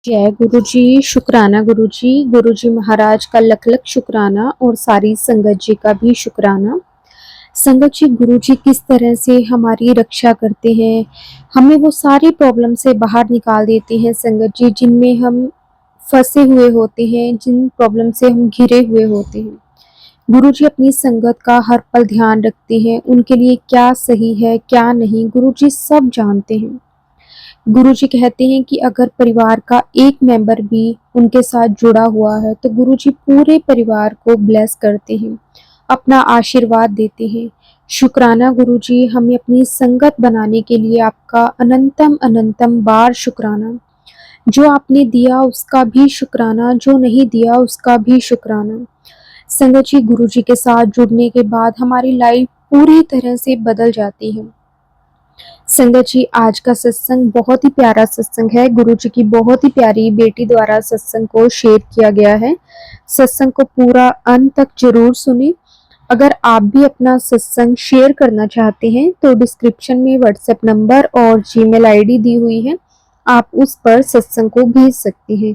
जय गुरु जी। शुक्राना गुरु जी। गुरु जी महाराज का लख लख शुक्राना और सारी संगत जी का भी शुक्राना। संगत जी, गुरु जी किस तरह से हमारी रक्षा करते हैं, हमें वो सारी प्रॉब्लम से बाहर निकाल देते हैं संगत जी, जिनमें हम फंसे हुए होते हैं, जिन प्रॉब्लम से हम घिरे हुए होते हैं। गुरु जी अपनी संगत का हर पल ध्यान रखते हैं, उनके लिए क्या सही है क्या नहीं गुरु जी सब जानते हैं। गुरुजी कहते हैं कि अगर परिवार का एक मेंबर भी उनके साथ जुड़ा हुआ है तो गुरुजी पूरे परिवार को ब्लेस करते हैं, अपना आशीर्वाद देते हैं। शुक्राना गुरुजी, हमें अपनी संगत बनाने के लिए आपका अनंतम अनंतम बार शुक्राना। जो आपने दिया उसका भी शुक्राना, जो नहीं दिया उसका भी शुक्राना। संगत जी, गुरुजी के साथ जुड़ने के बाद हमारी लाइफ पूरी तरह से बदल जाती है। संगत जी, आज का सत्संग बहुत ही प्यारा सत्संग है। गुरु जी की बहुत ही प्यारी बेटी द्वारा सत्संग को शेयर किया गया है। सत्संग को पूरा अंत तक जरूर सुने। अगर आप भी अपना सत्संग शेयर करना चाहते हैं तो डिस्क्रिप्शन में व्हाट्सएप नंबर और जीमेल आईडी दी हुई है, आप उस पर सत्संग को भेज सकते हैं।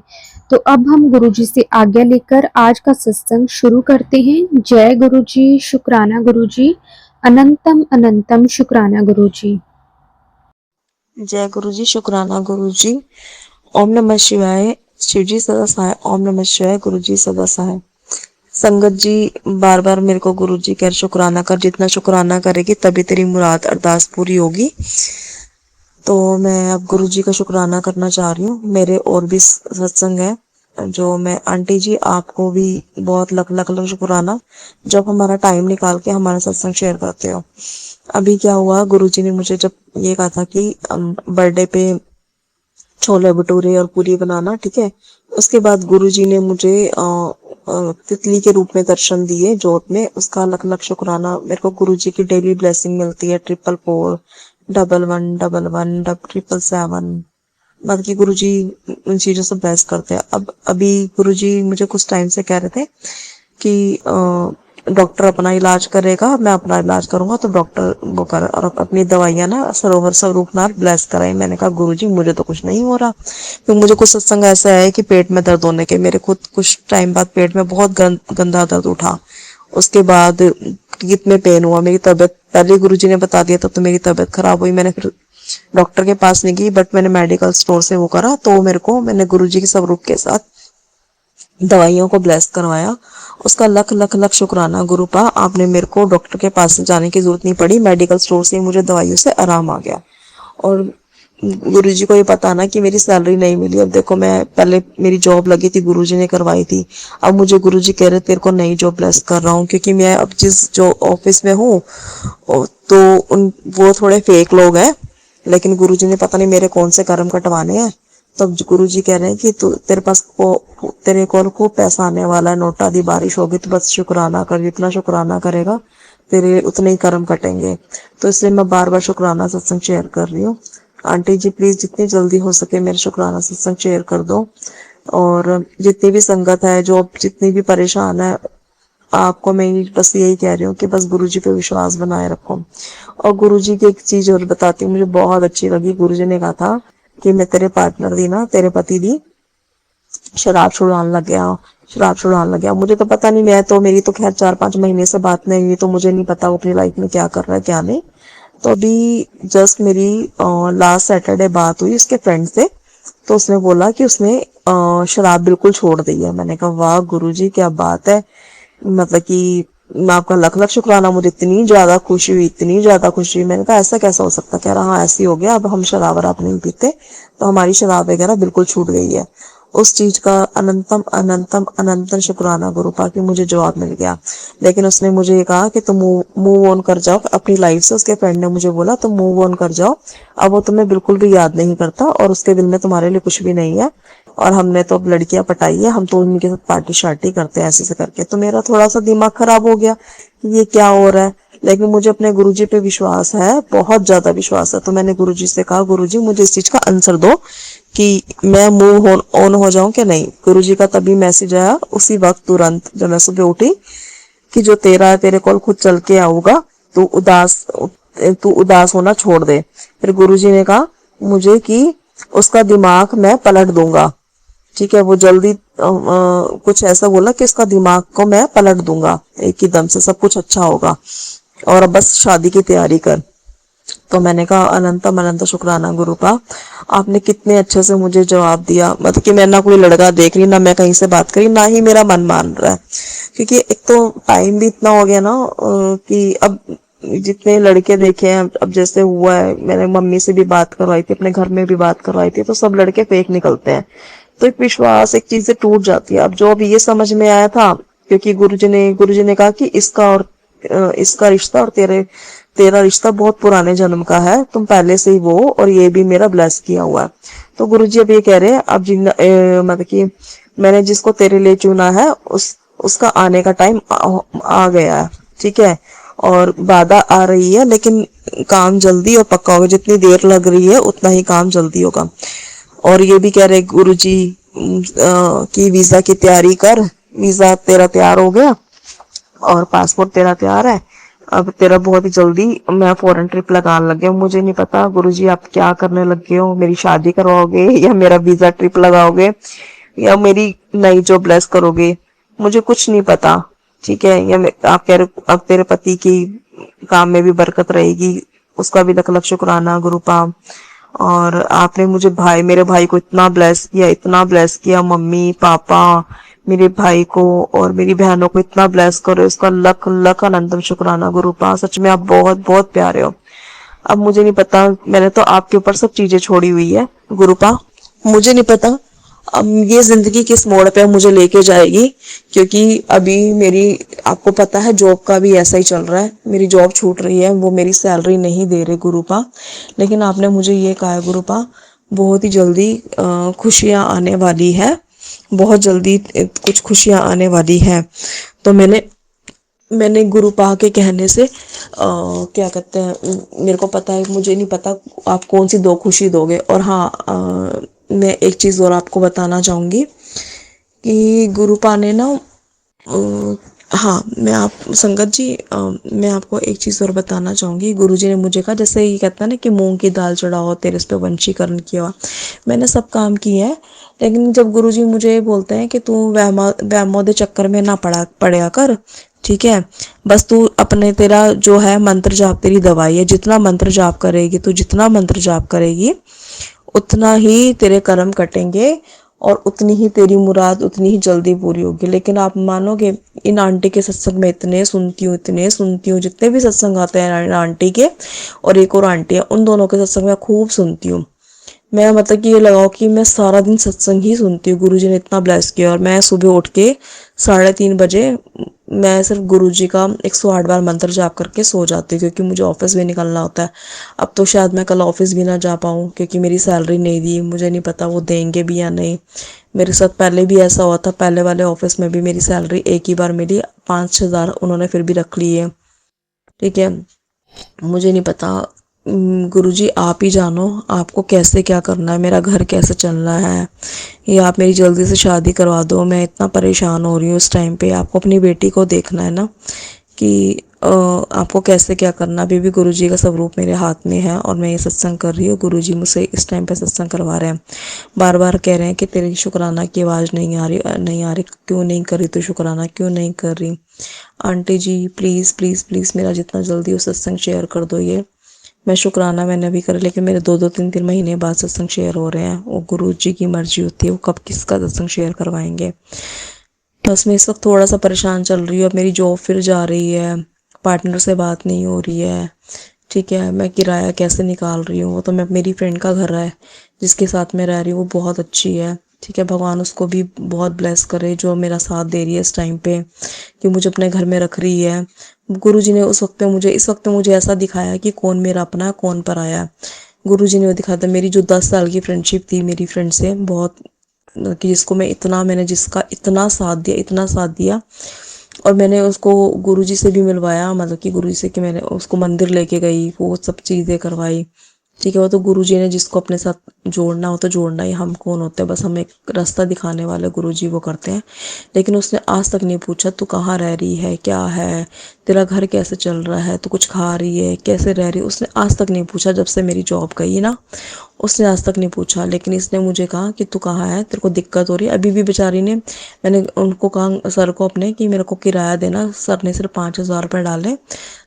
तो अब हम गुरु जी से आज्ञा लेकर आज का सत्संग शुरू करते हैं। जय गुरु जी। शुक्राना गुरु जी। अनंतम अनंतम शुक्राना गुरु जी। जय गुरु जी। शुक्राना गुरु जी। ओम नमः शिवाय। शिव जी सदा सहाय। ओम नमः शिवाय। गुरु जी सदा सहाय। संगत जी बार बार मेरे को गुरु जी कह शुक्राना कर, जितना शुक्राना करेगी तभी तेरी मुराद अरदास पूरी होगी। तो मैं अब गुरु जी का शुक्राना करना चाह रही हूँ। मेरे और भी सत्संग है जो मैं आंटी जी आपको भी बहुत लख लख लख शुक्राना, जब हमारा टाइम निकाल के हमारा सत्संग शेयर करते हो। अभी क्या हुआ, गुरुजी ने मुझे जब ये कहा था कि बर्थडे पे छोले भटूरे और पूरी बनाना, ठीक है। उसके बाद गुरुजी ने मुझे तितली के रूप में दर्शन दिए जोत में। उसका लख लख शुक्राना। मेरे को गुरुजी की डेली ब्लेसिंग मिलती है, 444 1111 777। मतलब कि गुरुजी उन चीजों से ब्लेस करते हैं। अब अभी गुरुजी मुझे कुछ टाइम से कह रहे थे कि डॉक्टर अपना इलाज करेगा, मैं अपना इलाज करूंगा, तो डॉक्टर वो कर और अपनी दवाइयां ना सरोवर स्वरूपनाथ ब्लेस कराई। मैंने कहा गुरुजी मुझे तो कुछ नहीं हो रहा। फिर मुझे कुछ सत्संग ऐसा है कि पेट में दर्द होने के, मेरे खुद कुछ टाइम बाद पेट में बहुत गंदा दर्द उठा। उसके बाद कितने पेन हुआ, मेरी तबीयत पहले गुरुजी ने बता दिया तो मेरी तबीयत खराब हुई। मैंने फिर डॉक्टर के पास नहीं गई, बट मैंने मेडिकल स्टोर से वो करा, तो मैंने गुरुजी के स्वरूप के साथ दवाइयों को ब्लेस करवाया। उसका लख लख लख शुक्राना गुरुपा, आपने मेरे को डॉक्टर के पास जाने की जरूरत नहीं पड़ी, मेडिकल स्टोर से मुझे दवाइयों से आराम आ गया। और गुरुजी को ये पता ना कि मेरी सैलरी नहीं मिली। अब देखो, मैं पहले मेरी जॉब लगी थी, गुरुजी ने करवाई थी। अब मुझे गुरुजी कह रहे तेरे को नई जॉब ब्लेस कर रहा हूँ, क्योंकि मैं अब जिस जो ऑफिस में हूँ तो उन वो थोड़े फेक लोग हैं, लेकिन गुरुजी ने पता नहीं मेरे कौन से कर्म कटवाने हैं। तब गुरुजी कह रहे हैं कि तू तेरे को खूब पैसा आने वाला है, नोटा दी बारिश होगी, तो बस शुक्राना कर, जितना शुक्राना करेगा तेरे उतने ही कर्म कटेंगे। तो इसलिए मैं बार बार शुक्राना सत्संग शेयर कर रही हूँ। आंटी जी प्लीज जितनी जल्दी हो सके मेरे शुक्राना सत्संग शेयर कर दो। और जितनी भी संगत है, जो जितनी भी परेशान है, आपको मैं बस यही कह रही हूँ कि बस गुरुजी पे विश्वास बनाए रखो। और गुरुजी की एक चीज और बताती हूँ, मुझे बहुत अच्छी लगी। गुरुजी ने कहा था कि मैं तेरे पार्टनर दी ना, तेरे पति दी शराब छुड़ाने लग गया, शराब छुड़ाने लग गया। मुझे तो पता नहीं, मैं तो मेरी तो खैर 4-5 महीने से बात नहीं हुई, तो मुझे नहीं पता वो अपनी लाइफ में क्या कर रहा है क्या नहीं। तो अभी जस्ट मेरी लास्ट सैटरडे बात हुई उसके फ्रेंड से, तो उसने बोला कि उसने शराब बिल्कुल छोड़ दी है। मैंने कहा वाह गुरुजी क्या बात है, मतलब कि मैं आपका लख लख शुक्राना। मुझे इतनी ज्यादा खुशी हुई, इतनी ज्यादा खुशी हुई। मैंने कहा ऐसा कैसा हो सकता। कह रहा हाँ ऐसे ही हो गया, अब हम शराब वराब नहीं पीते, तो हमारी शराब वगैरह बिल्कुल छूट गई है। उस चीज का अनंतम अनंतम अनंतम शुक्राना गुरुपा कि मुझे जवाब मिल गया। लेकिन उसने मुझे ये कहा कि तुम मूव ऑन कर जाओ अपनी लाइफ से। उसके फ्रेंड ने मुझे बोला तुम मूव ऑन कर जाओ, अब वो तुम्हें बिल्कुल भी याद नहीं करता और उसके दिल में तुम्हारे लिए कुछ भी नहीं है। और हमने तो अब लड़कियां पटाई है, हम तो उनके साथ पार्टी शार्टी करते हैं ऐसे से करके। तो मेरा थोड़ा सा दिमाग खराब हो गया कि ये क्या हो रहा है, लेकिन मुझे अपने गुरुजी पे विश्वास है, बहुत ज्यादा विश्वास है। तो मैंने गुरुजी से कहा गुरुजी मुझे इस चीज का आंसर दो कि मैं मूव ऑन हो जाऊं कि नहीं। गुरुजी का तभी मैसेज आया उसी वक्त तुरंत जब मैं सुबह उठी कि जो तेरा है तेरे को खुद चल के आऊगा, तू उदास होना छोड़ दे। फिर गुरुजी ने कहा मुझे कि उसका दिमाग मैं पलट दूंगा। ठीक है। वो जल्दी कुछ ऐसा बोला कि इसका दिमाग को मैं पलट दूंगा, एक ही दम से सब कुछ अच्छा होगा, और अब बस शादी की तैयारी कर। तो मैंने कहा अनंतम अनंत शुक्राना गुरु का, आपने कितने अच्छे से मुझे जवाब दिया। मतलब कि मैं ना कोई लड़का देख रही, ना मैं कहीं से बात करी, ना ही मेरा मन मान रहा है, क्योंकि एक तो टाइम भी इतना हो गया ना कि अब जितने लड़के देखे हैं, अब जैसे हुआ है, मैंने मम्मी से भी बात करवाई थी, अपने घर में भी बात करवाई थी, तो सब लड़के फेक निकलते हैं। तो एक विश्वास, एक चीज से टूट जाती है। अब जो अब ये समझ में आया था, क्योंकि गुरुजी ने कहा कि इसका रिश्ता और तेरा रिश्ता बहुत पुराने जन्म का है, तुम पहले से ही वो और ये भी मेरा ब्लेस किया हुआ है। तो गुरुजी अब ये कह रहे हैं, अब मतलब कि मैंने जिसको तेरे लिए चुना है उसका आने का टाइम आ गया है, ठीक है। और बाधा आ रही है, लेकिन काम जल्दी और पक्का होगा। जितनी देर लग रही है उतना ही काम जल्दी होगा। और ये भी कह रहे गुरुजी कि वीजा की तैयारी कर, वीजा तेरा तैयार हो गया और पासपोर्ट तेरा तैयार है। अब तेरा बहुत ही जल्दी मैं फॉरेन ट्रिप लगाने लग गया हूँ। मुझे नहीं पता गुरुजी आप क्या करने लग गए हो, मेरी शादी करवाओगे या मेरा वीजा ट्रिप लगाओगे या मेरी नई जॉब ब्लेस करोगे, मुझे कुछ नहीं पता, ठीक है। या आप कह रहे हो अब तेरे पति की काम में भी बरकत रहेगी, उसका भी लख लख शुक्राना गुरुपा। और आपने मुझे मेरे भाई को इतना ब्लेस किया, इतना ब्लेस किया, मम्मी पापा मेरे भाई को और मेरी बहनों को इतना ब्लेस करो, इसका लख लख अनंतम शुक्राना गुरुपा। सच में आप बहुत बहुत प्यारे हो। अब मुझे नहीं पता, मैंने तो आपके ऊपर सब चीजें छोड़ी हुई है गुरुपा। मुझे नहीं पता अब ये जिंदगी किस मोड़ पे मुझे लेके जाएगी, क्योंकि अभी मेरी, आपको पता है जॉब का भी ऐसा ही चल रहा है, मेरी जॉब छूट रही है, वो मेरी सैलरी नहीं दे रहे गुरुपा। लेकिन आपने मुझे ये कहा है गुरुपा, बहुत ही जल्दी खुशियां आने वाली है, बहुत जल्दी कुछ खुशियां आने वाली है। तो मैंने गुरुपा के कहने से क्या कहते हैं, मेरे को पता है, मुझे नहीं पता आप कौन सी दो खुशी दोगे। और हाँ, मैं एक चीज और आपको बताना चाहूंगी कि गुरुपा ने ना हाँ, मैं आप संगत जी मैं आपको एक चीज़ और बताना चाहूँगी। गुरुजी ने मुझे कहा, जैसे ये कहता है ना कि मूंग की दाल चढ़ाओ तेरे इस पे वंशीकरण किया हुआ, मैंने सब काम किए हैं। लेकिन जब गुरुजी मुझे बोलते हैं कि तू वहमों दे चक्कर में ना पड़या कर, ठीक है, बस तू अपने, तेरा जो है मंत्र जाप तेरी दवाई है, जितना मंत्र जाप करेगी तू, जितना मंत्र जाप करेगी उतना ही तेरे कर्म कटेंगे और उतनी ही तेरी मुराद उतनी ही जल्दी पूरी होगी। लेकिन आप मानोगे, इन आंटी के सत्संग में इतने सुनती हूँ, जितने भी सत्संग आते हैं इन आंटी के और एक और आंटी है, उन दोनों के सत्संग में खूब सुनती हूँ मैं। मतलब कि ये लगाओ कि मैं सारा दिन सत्संग ही सुनती हूँ। गुरुजी ने इतना ब्लेस किया। और मैं सुबह उठ के 3:30 बजे मैं सिर्फ गुरुजी का 108 बार मंत्र जाप करके सो जाती हूँ, क्योंकि मुझे ऑफिस भी निकलना होता है। अब तो शायद मैं कल ऑफिस भी ना जा पाऊँ, क्योंकि मेरी सैलरी नहीं दी, मुझे नहीं पता वो देंगे भी या नहीं। मेरे साथ पहले भी ऐसा हुआ था, पहले वाले ऑफिस में भी मेरी सैलरी एक ही बार मिली, 5-6 हज़ार उन्होंने फिर भी रख ली है, ठीक है। मुझे नहीं पता, गुरुजी आप ही जानो आपको कैसे क्या करना है, मेरा घर कैसे चलना है, या आप मेरी जल्दी से शादी करवा दो। मैं इतना परेशान हो रही हूँ इस टाइम पे। आपको अपनी बेटी को देखना है ना कि आपको कैसे क्या करना। अभी भी गुरुजी का स्वरूप मेरे हाथ में है और मैं ये सत्संग कर रही हूँ। गुरुजी मुझसे इस टाइम पे सत्संग करवा रहे हैं, बार बार कह रहे हैं कि तेरी शुक्राना की आवाज़ नहीं आ रही, नहीं आ रही, क्यों नहीं कर रही तू शुक्राना, क्यों नहीं कर रही। Aunty ji please please please मेरा जितना जल्दी हो सत्संग शेयर कर दो। ये मैं शुक्राना मैंने अभी करा, लेकिन मेरे 2-2 3-3 महीने बाद सत्संग शेयर हो रहे हैं। वो गुरु जी की मर्जी होती है, वो कब किसका सत्संग शेयर करवाएंगे। बस मैं इस वक्त थोड़ा सा परेशान चल रही हूँ। अब मेरी जॉब फिर जा रही है, पार्टनर से बात नहीं हो रही है, ठीक है। मैं किराया कैसे निकाल रही हूँ, वो तो मैं, मेरी फ्रेंड का घर है जिसके साथ मैं रह रही हूँ, वो बहुत अच्छी है, ठीक है। भगवान उसको भी बहुत ब्लेस करे जो मेरा साथ दे रही है इस टाइम पे, कि मुझे अपने घर में रख रही है। गुरु जी ने उस वक्त पे मुझे, इस वक्त पे मुझे ऐसा दिखाया कि कौन मेरा अपना है कौन पराया है। गुरु जी ने वो दिखाया था। मेरी जो 10 साल की फ्रेंडशिप थी मेरी फ्रेंड से, बहुत, कि जिसको मैंने जिसका इतना साथ दिया, इतना साथ दिया, और मैंने उसको गुरुजी से भी मिलवाया, मतलब कि गुरुजी से, कि मैंने उसको मंदिर लेके गई, वो सब चीज़ें करवाई, ठीक है। वो तो गुरुजी ने जिसको अपने साथ जोड़ना हो तो जोड़ना ही, हम कौन होते हैं, बस हम एक रास्ता दिखाने वाले गुरुजी वो करते हैं। लेकिन उसने आज तक नहीं पूछा तू कहाँ रह रही है, क्या है, तेरा घर कैसे चल रहा है, तू कुछ खा रही है, कैसे रह रही है, उसने आज तक नहीं पूछा। जब से मेरी जॉब गई ना, उसने आज तक नहीं पूछा। लेकिन इसने मुझे कहा कि तू कहाँ है, तेरे को दिक्कत हो रही है। अभी भी बेचारी ने, मैंने उनको कहा सर को अपने कि मेरे को किराया देना, सर ने सिर्फ 5,000 रुपये डाले।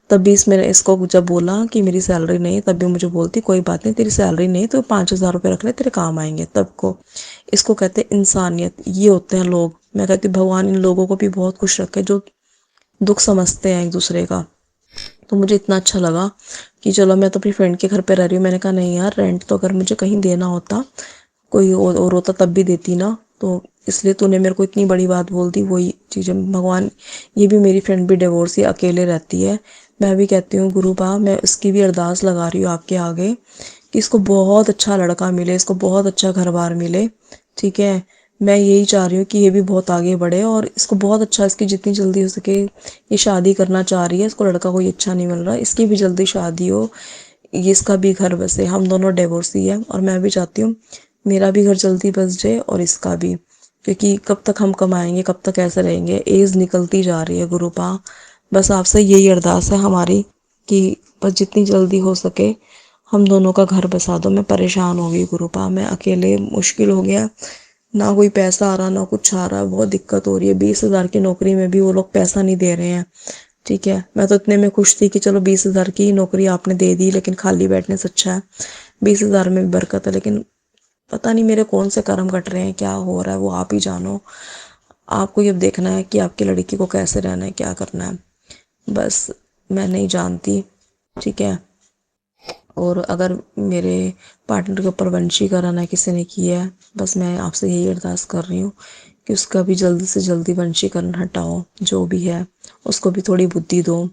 तब भी इसमें इसको जब बोला कि मेरी सैलरी नहीं, तब भी मुझे बोलती कोई बात नहीं, तेरी सैलरी नहीं तो 5,000 रुपये रख ले, तेरे काम आएंगे। तब को इसको कहते हैं इंसानियत। ये होते हैं लोग। मैं कहती हूँ भगवान इन लोगों को भी बहुत खुश रखे जो दुख समझते हैं एक दूसरे का। तो मुझे इतना अच्छा लगा कि चलो, मैं तो अपनी फ्रेंड के घर पे रह रही हूँ। मैंने कहा नहीं यार, रेंट तो अगर मुझे कहीं देना होता, कोई और होता तब भी देती ना। तो इसलिए तूने मेरे को इतनी बड़ी बात बोल दी। वही चीज़ें भगवान, ये भी मेरी फ्रेंड भी डिवोर्स ही अकेले रहती है। मैं भी कहती हूँ गुरु बा, मैं इसकी भी अरदास लगा रही हूँ आपके आगे कि इसको बहुत अच्छा लड़का मिले, इसको बहुत अच्छा घर बार मिले। ठीक है। मैं यही चाह रही हूँ कि ये भी बहुत आगे बढ़े और इसको बहुत अच्छा, इसकी जितनी जल्दी हो सके, ये शादी करना चाह रही है, इसको लड़का कोई अच्छा नहीं मिल रहा, इसकी भी जल्दी शादी हो, ये इसका भी घर बसे। हम दोनों डिवोर्सी है और मैं भी चाहती हूँ मेरा भी घर जल्दी बस जाए और इसका भी, क्योंकि कब तक हम कमाएंगे, कब तक ऐसे रहेंगे, एज निकलती जा रही है गुरुपा। बस आपसे यही अरदास है हमारी कि बस जितनी जल्दी हो सके हम दोनों का घर बसा दो। मैं परेशान हो गई गुरुपा, मैं अकेले मुश्किल हो गया, ना कोई पैसा आ रहा ना कुछ आ रहा, बहुत दिक्कत हो रही है। 20,000 की नौकरी में भी वो लोग पैसा नहीं दे रहे हैं। ठीक है। मैं तो इतने में खुश थी कि चलो 20,000 की नौकरी आपने दे दी, लेकिन खाली बैठने से अच्छा है 20,000 में भी बरकत है। लेकिन पता नहीं मेरे कौन से कर्म कट रहे हैं, क्या हो रहा है वो आप ही जानो। आपको ये देखना है कि आपकी लड़की को कैसे रहना है, क्या करना है, बस मैं नहीं जानती। ठीक है। और अगर मेरे पार्टनर के ऊपर वंशीकरण है, किसी ने किया है, बस मैं आपसे यही अरदास कर रही हूँ कि उसका भी जल्दी से जल्दी वंशीकरण हटाओ, जो भी है उसको भी थोड़ी बुद्धि दो।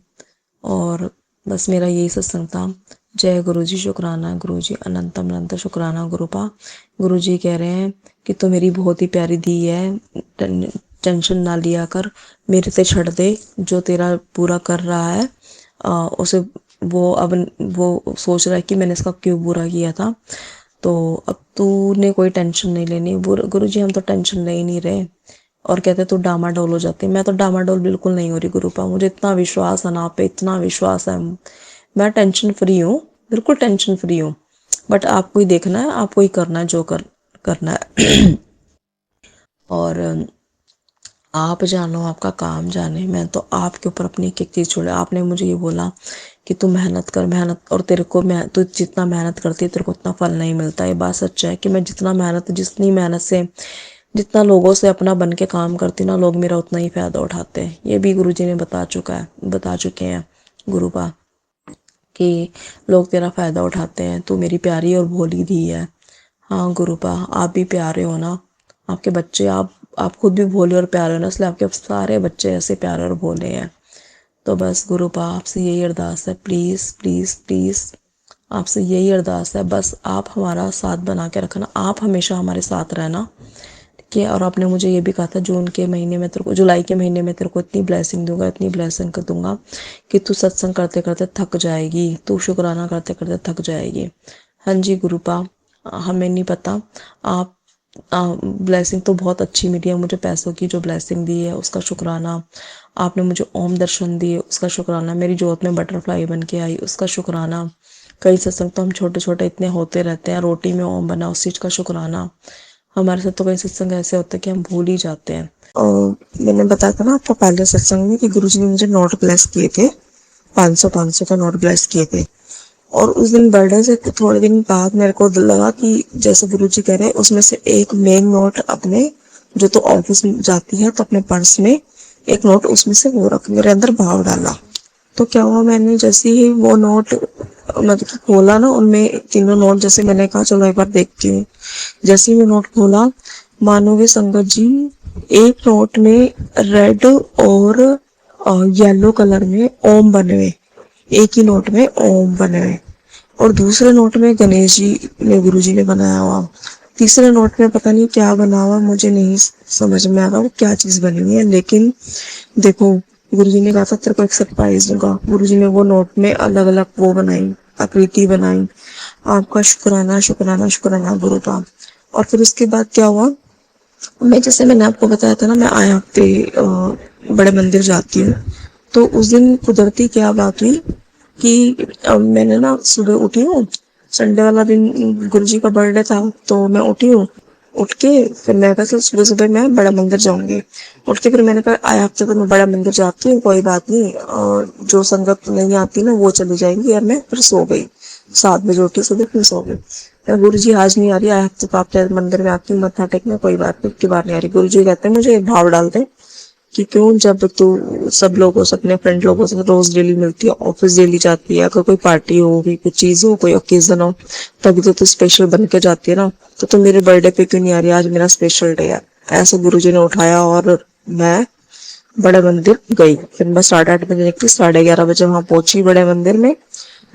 और बस मेरा यही सत्संग था। जय गुरु जी, शुक्राना गुरु जी, अनंतम अनंत शुक्राना गुरुपा। गुरु जी कह रहे हैं कि तो मेरी बहुत ही प्यारी दी है, टेंशन ना लिया कर, मेरे से छड़ दे, जो तेरा पूरा कर रहा है उसे, वो अब वो सोच रहा है कि मैंने इसका क्यों बुरा किया था, तो अब तूने कोई टेंशन नहीं लेनी। गुरु जी हम तो टेंशन ले ही नहीं रहे। और कहते तू डामाडोल हो जाती है। मैं तो डामाडोल बिल्कुल नहीं हो रही गुरुपा, मुझे इतना विश्वास है ना आप पे, इतना विश्वास है। मैं टेंशन फ्री हूँ, बिल्कुल टेंशन फ्री हूँ। बट आपको ही देखना है, आपको ही करना है जो करना है। और आप जानो, आपका काम जाने। मैं तो आपके ऊपर अपनी एक एक चीज़ छोड़े। आपने मुझे ये बोला कि तू मेहनत कर, मेहनत, और तेरे को तू जितना मेहनत करती है तेरे को उतना फल नहीं मिलता। ये बात सच है कि मैं जितनी मेहनत से, जितना लोगों से अपना बन के काम करती ना, लोग मेरा उतना ही फ़ायदा उठाते हैं। ये भी गुरुजी ने बता चुके हैं गुरुपा, कि लोग तेरा फ़ायदा उठाते हैं। तू मेरी प्यारी और भोली धी है। हाँ गुरुपा, आप भी प्यारे हो ना, आपके बच्चे, आप खुद भी भोले और प्यारे हो ना, इसलिए आपके सारे बच्चे ऐसे प्यारे और भोले हैं। तो बस गुरुपा आपसे यही अरदास है, प्लीज़ प्लीज़ प्लीज़ आपसे यही अरदास है, बस आप हमारा साथ बना के रखना, आप हमेशा हमारे साथ रहना। ठीक है। और आपने मुझे ये भी कहा था जून के महीने में तेरे को, जुलाई के महीने में तेरे को इतनी ब्लेसिंग दूंगा, इतनी ब्लेसिंग कर दूंगा कि तू सत्संग करते करते थक जाएगी, तू शुक्राना करते करते थक जाएगी। हाँ जी गुरुपा, हमें नहीं पता, आप ब्लेसिंग तो बहुत अच्छी मिली है मुझे, पैसों की जो ब्लेसिंग दी है उसका शुक्राना। आपने मुझे ओम दर्शन दिए उसका शुक्राना। मेरी जोत में बटरफ्लाई बन के आई उसका शुक्राना। कई सत्संग तो हम छोटे छोटे इतने होते रहते हैं, रोटी में ओम बना उस चीज़ का शुक्राना। हमारे साथ तो कई सत्संग ऐसे होते हैं कि हम भूल ही जाते हैं। और मैंने बताया था ना आपको पहले सत्संग में कि गुरुजी ने मुझे नोट ब्लेस किए थे, 500 का नोट ब्लेस किए थे। और उस दिन बर्थडे से थोड़े दिन बाद मेरे को लगा कि जैसे गुरुजी कह रहे हैं, उसमें से एक मेन नोट अपने, जो तो ऑफिस में जाती है तो अपने पर्स में एक नोट उसमें से वो रख, मेरे अंदर भाव डाला। तो क्या हुआ, मैंने जैसे ही वो नोट मतलब कि खोला ना, उनमें तीनों नोट, जैसे मैंने कहा चलो एक बार देखती हूँ, जैसे ही वो नोट खोला, मानोगे संगत जी, एक नोट में रेड और येलो कलर में ओम बने हुए, एक ही नोट में ओम बने हुए, और दूसरे नोट में गणेश जी ने, गुरु जी ने बनाया हुआ, तीसरे नोट में पता नहीं क्या बना हुआ, मुझे नहीं समझ में आ रहा वो क्या चीज बनी हुई है। लेकिन देखो, गुरुजी ने कहा था तेरे को एक सरप्राइज दूंगा। गुरुजी ने वो नोट में अलग अलग वो बनाई, आकृति बनाई, आपका शुक्राना शुक्राना शुक्राना गुरुपाम। और फिर उसके बाद क्या हुआ, मैंने आपको बताया था ना, मैं आए हफ्ते बड़े मंदिर जाती हूँ। तो उस दिन कुदरती क्या बात हुई कि मैंने ना सुबह उठी हूँ, संडे वाला दिन गुरुजी का बर्थडे था, तो मैं उठी हूँ। उठ के फिर मैं कहा चल सुबह सुबह मैं बड़ा मंदिर जाऊंगी। उठ के फिर मैंने कहा आए हफ्ते तो मैं बड़ा मंदिर जाती हूँ, कोई बात नहीं, और जो संगत नहीं आती ना वो चली जाएंगी। और मैं फिर सो गई, 7 बजे उठी सुबह, फिर सो गई। गुरु जी आज नहीं आ रही, आए हफ्ते तो आप मंदिर में आती हूँ मत्था टेकने, कोई बात नहीं, की बार नहीं आ रही। गुरु जी कहते हैं मुझे भाव डालते कि क्यों, जब तू सब लोगों से, अपने फ्रेंड लोगों से रोज डेली मिलती है, ऑफिस डेली जाती है, अगर कोई पार्टी हो, कोई कुछ चीज हो, कोई ओकेजन हो, तभी तो तू स्पेशल बन के जाती है ना, तो तू मेरे बर्थडे पे क्यों नहीं आ रही, आज मेरा स्पेशल डे है। ऐसे गुरुजी ने उठाया और मैं बड़े मंदिर गई। फिर मैं 8:30 बजे निकली, 11:30 बजे वहां पहुंची बड़े मंदिर में।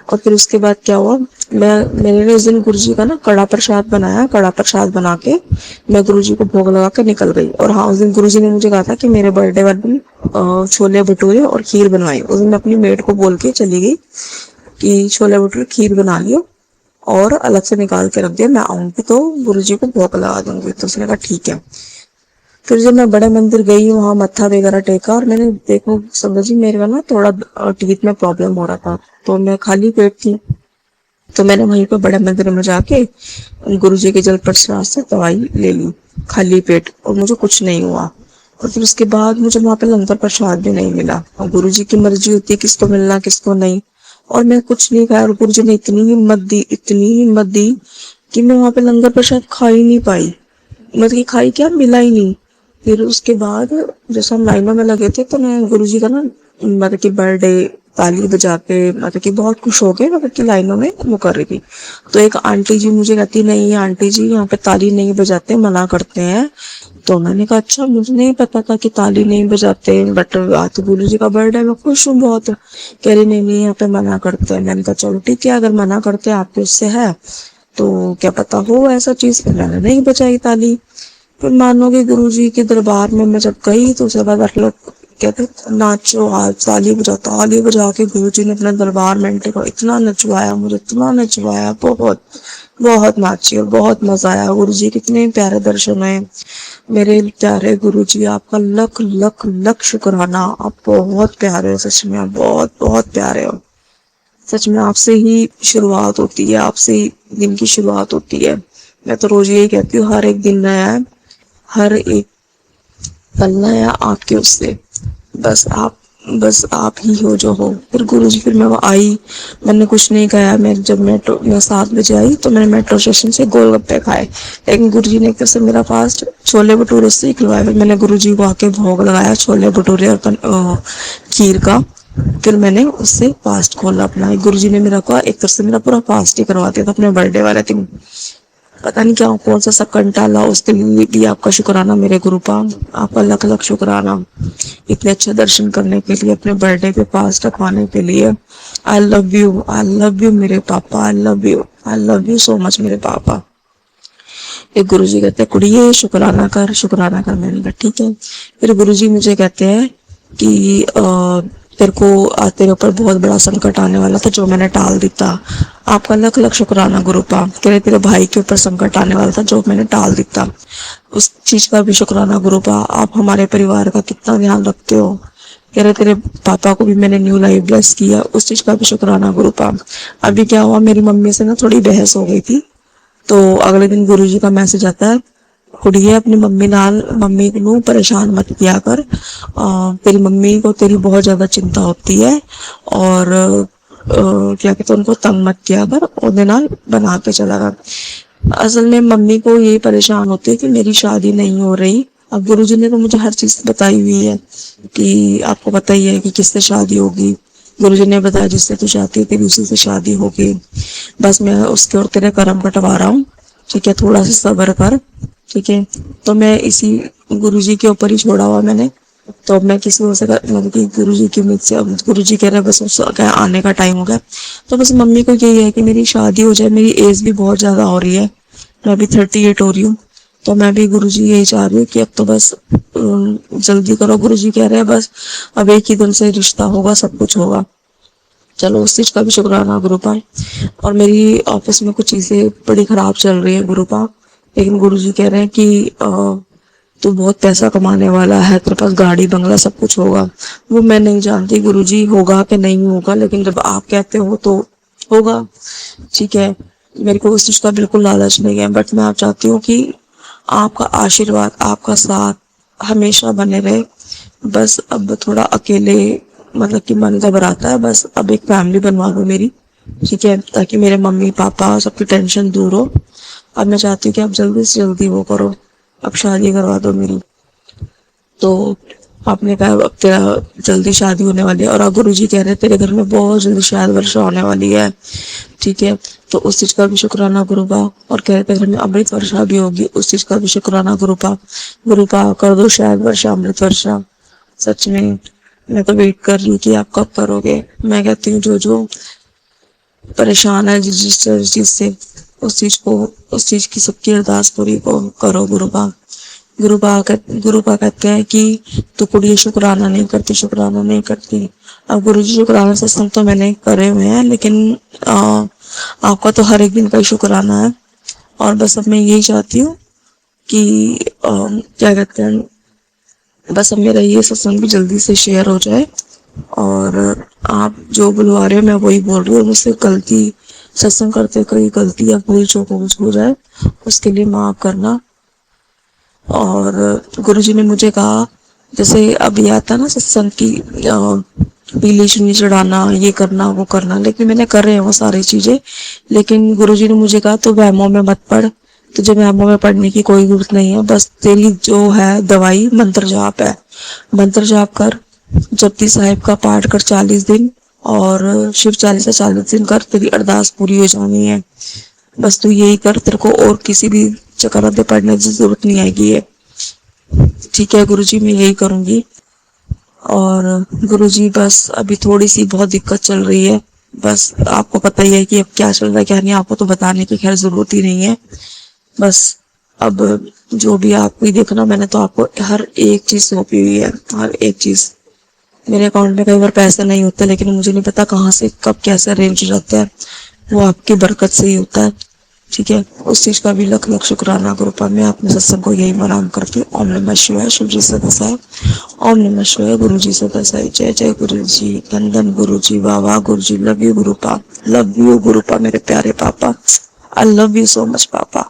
और फिर उसके बाद क्या हुआ, मैंने उस दिन गुरुजी का ना कड़ा प्रसाद बनाया, कड़ा प्रसाद बना के मैं गुरुजी को भोग लगा के निकल गई। और हाँ, उस दिन गुरुजी ने मुझे कहा था कि मेरे बर्थडे वाले दिन छोले भटूरे और खीर बनवाई। उस दिन मैं अपनी मेड को बोल के चली गई कि छोले भटूरे खीर बना लियो और अलग से निकाल के रख दिया, मैं आऊंगी तो गुरुजी को भोग लगा दूंगी। तो उसने कहा ठीक है। फिर जब मैं बड़े मंदिर गई, वहां मत्था वगैरह टेका, और मैंने देखो समझ जी, मेरे का ना थोड़ा टीथ में प्रॉब्लम हो रहा था, तो मैं खाली पेट थी। तो मैंने वहीं पर बड़े मंदिर में जाके गुरुजी के जल प्रसाद से दवाई ले ली खाली पेट, और मुझे कुछ नहीं हुआ। और फिर उसके बाद मुझे वहां पे लंगर प्रसाद भी नहीं मिला, और गुरुजी की मर्जी होती है किसको मिलना किसको नहीं। और मैं कुछ नहीं खाया, और गुरुजी ने इतनी हिम्मत दी, इतनी हिम्मत दी कि मैं वहां पे लंगर प्रसाद खा ही नहीं पाई। मतलब कि खाई क्या, मिला ही नहीं। फिर उसके बाद जैसे हम लाइनों में लगे थे, तो मैं गुरुजी का ना मतलब कि बर्थडे ताली बजा के, मतलब कि बहुत खुश हो गए, मतलब कि लाइनों में वो कर रही थी। तो एक आंटी जी मुझे कहती, नहीं आंटी जी यहाँ पे ताली नहीं बजाते, मना करते हैं। तो मैंने कहा अच्छा, मुझे नहीं पता था कि ताली नहीं बजाते, बट आज तो गुरु जी का बर्थडे, मैं खुश हूँ बहुत। कह रही नहीं नहीं, यहाँ पे मना करते हैं। मैंने कहा चलो ठीक है, अगर मना करते हैं आपके उससे है तो क्या पता हो ऐसा चीज। मैंने नहीं बजाई ताली। फिर मानोगे गुरुजी के दरबार में मैं जब गई, तो उसके बाद लोग कहते नाचो, आज ताली बजा के गुरुजी ने अपने दरबार में एंट्री को इतना नचवाया, मुझे इतना नचवाया, बहुत बहुत नाची और बहुत मजा आया। गुरुजी कितने प्यारे दर्शन है मेरे प्यारे गुरुजी, आपका लख लख लख शुक्राना। आप बहुत प्यारे हो, सच में आप बहुत बहुत प्यारे हो। सच में आपसे ही शुरुआत होती है, आपसे ही दिन की शुरुआत होती है। मैं तो रोज यही कहती हूँ, हर एक दिन नया है, हर एक पल नया आपके उससे। बस आप ही हो जो हो। फिर गुरुजी, फिर मैं वो आई, मैंने कुछ नहीं खाया। मैं 7 बजे आई, तो मैंने मेट्रो स्टेशन से गोलगप्पे खाए, लेकिन गुरुजी ने एक तरह से मेरा फास्ट छोले भटूरे से ही खिलवाया। फिर मैंने गुरुजी को आके भोग लगाया छोले भटूरे और खीर का। फिर मैंने उससे फास्ट खोला अपना। गुरुजी ने मेरा को एक तरह से मेरा पूरा फास्ट ही करवा दिया था अपने बर्थडे वाले दिन। पता नहीं क्या कौन सा सकन डाला, उसके लिए भी आपका शुक्राना मेरे गुरुपा, आपका लख लख शुक्राना इतने अच्छे दर्शन करने के लिए, अपने बर्थडे पे फास्ट रखवाने के लिए। आई लव यू मेरे पापा, I love you so much मेरे पापा। एक गुरुजी कहते हैं कुड़िए शुक्राना कर, शुक्राना कर। मैंने कहा ठीक है। फिर गुरुजी मुझे कहते हैं कि तेरे ऊपर बहुत बड़ा संकट आने वाला था, जो मैंने टाल दिया। आपका लख लख शुक्राना गुरुपा। कह रहे तेरे भाई के ऊपर संकट आने वाला था, जो मैंने टाल दिया, उस चीज का भी शुक्राना गुरुपा। आप हमारे परिवार का कितना ध्यान रखते हो। कह रहे तेरे पापा को भी मैंने न्यू लाइफ ब्लेस किया, उस चीज का भी शुक्राना गुरुपा। अभी क्या हुआ, मेरी मम्मी से ना थोड़ी बहस हो गई थी, तो अगले दिन गुरुजी का मैसेज आता है, कुड़िए अपनी मम्मी को परेशान मत किया कर, तेरी मम्मी को तेरी बहुत ज्यादा चिंता होती है, और क्या कहते उनको तंग मत किया कर, ओदे नाल बना के चला कर। असल में मम्मी को ये परेशान होती है कि मेरी शादी नहीं हो रही। अब गुरुजी ने तो मुझे हर चीज बताई हुई है कि आपको पता ही है कि किससे शादी होगी। गुरुजी ने बताया जिससे तू चाहती है तेरी उसी से शादी होगी, बस मैं उसके और तेरे कर्म कटवा रहा हूँ, ठीक है, थोड़ा सा सब्र कर, ठीक है। तो मैं इसी गुरुजी के ऊपर ही छोड़ा हुआ मैंने। तो अब मैं किसी और से मतलब कि गुरुजी की उम्मीद से, अब गुरुजी कह रहे हैं बस उसका आने का टाइम हो गया, तो बस मम्मी को यही है कि मेरी शादी हो जाए। मेरी एज भी बहुत ज्यादा हो रही है, मैं अभी 38 हो रही हूँ, तो मैं भी गुरुजी यही चाह रही हूँ कि अब तो बस जल्दी करो। गुरुजी कह रहे हैं बस अब एक ही दिन से रिश्ता होगा, सब कुछ होगा। चलो उस चीज का भी शुक्राना गुरुपा। और मेरी ऑफिस में कुछ चीजें बड़ी खराब चल रही है गुरुपा, लेकिन गुरुजी कह रहे हैं कि तू बहुत पैसा कमाने वाला है, तेरे पास गाड़ी बंगला सब कुछ होगा। वो मैं नहीं जानती गुरुजी होगा कि नहीं होगा, लेकिन जब आप कहते हो तो होगा। ठीक है, मेरे को उस चीज का बिल्कुल लालच नहीं है, बट मैं आप चाहती हूँ कि आपका आशीर्वाद, आपका साथ हमेशा बने रहे। बस अब थोड़ा अकेले मतलब कि मन घबराता है, बस अब एक फैमिली बनवा दो मेरी, ठीक है, ताकि मेरे मम्मी पापा सबकी टेंशन दूर हो। अब मैं चाहती हूँ कि आप जल्दी से जल्दी वो करो, अब शादी करवा दो मेरी। तो आपने कहा अब तेरा जल्दी शादी होने वाली है, और गुरु जी कह रहे हैं तेरे घर में बहुत जल्दी शायद वर्षा होने वाली है, ठीक है। तो उस चीज का भी शुक्राना गुरुपा। और कह रहे थे घर में अमृत वर्षा भी होगी, उस चीज का भी शुक्राना गुरुपा। गुरुपा कर दो शायद वर्षा, अमृत वर्षा। सच में मैं तो वेट कर रही हूँ कि आप कब करोगे। मैं कहती हूँ जो जो परेशान है जिस जिस चीज से, उस चीज की सबकी अरदास पूरी को करो गुरुपा। गुरुपा कहते हैं कि तू कुड़ी शुक्राना नहीं करती, शुक्राना नहीं करती। अब गुरु जी शुक्राना सत्संग तो मैंने करे हुए हैं, लेकिन आपका तो हर एक दिन का ही शुक्राना है। और बस अब मैं यही चाहती हूँ कि क्या कहते हैं, बस अब मेरा ये सत्संग भी जल्दी से शेयर हो जाए। और आप जो बुलवा रहे हो मैं वही बोल रही हूँ, मुझसे गलती सत्संग करते कोई गलती या भूल चूक हो जाए उसके लिए माफ करना। और गुरुजी ने मुझे कहा, जैसे अभी आता ना सत्संग की पीली चुन्नी चढ़ाना, ये करना वो करना, लेकिन मैंने कर रहे हैं वो सारी चीजें। लेकिन गुरुजी ने मुझे कहा तो वहमों में मत पड़, तुझे वहमों में पड़ने की कोई जरूरत नहीं है। बस तेरी जो है दवाई मंत्र जाप है, मंत्र जाप कर, जपती साहिब का पाठ कर 40 दिन, और शिव चालीसा 40 दिन कर, तेरी अरदास पूरी हो जानी है। बस तू यही कर, तेरे को और किसी भी चक्कर में पड़ने की जरूरत नहीं आएगी है। ठीक है गुरुजी, मैं यही करूंगी। और गुरुजी बस अभी थोड़ी सी बहुत दिक्कत चल रही है, बस आपको पता ही है कि अब क्या चल रहा है क्या नहीं, आपको तो बताने की खैर जरूरत ही नहीं है। बस अब जो भी आपको ही देखना, मैंने तो आपको हर एक चीज सौंपी हुई है, हर एक चीज। मेरे अकाउंट में कई बार पैसे नहीं होते, लेकिन मुझे नहीं पता कहाँ से कब कैसे अरेंज हो जाता है, वो आपकी बरकत से ही होता है। ठीक है, उस चीज का भी लख लख शुक्राना गुरुपा। मैं अपने सत्संग को यही मराम करती हूँ। ओम नमः शिवाय, शिव जी सदा साहेब। ओम नमः शिवाय, गुरु जी सदा साहेब। जय जय गुरु जी, धन धन गुरु जी, वाह वाह Guru ji, love you Gurupa, love you Gurupa, मेरे प्यारे पापा। I love you so much पापा।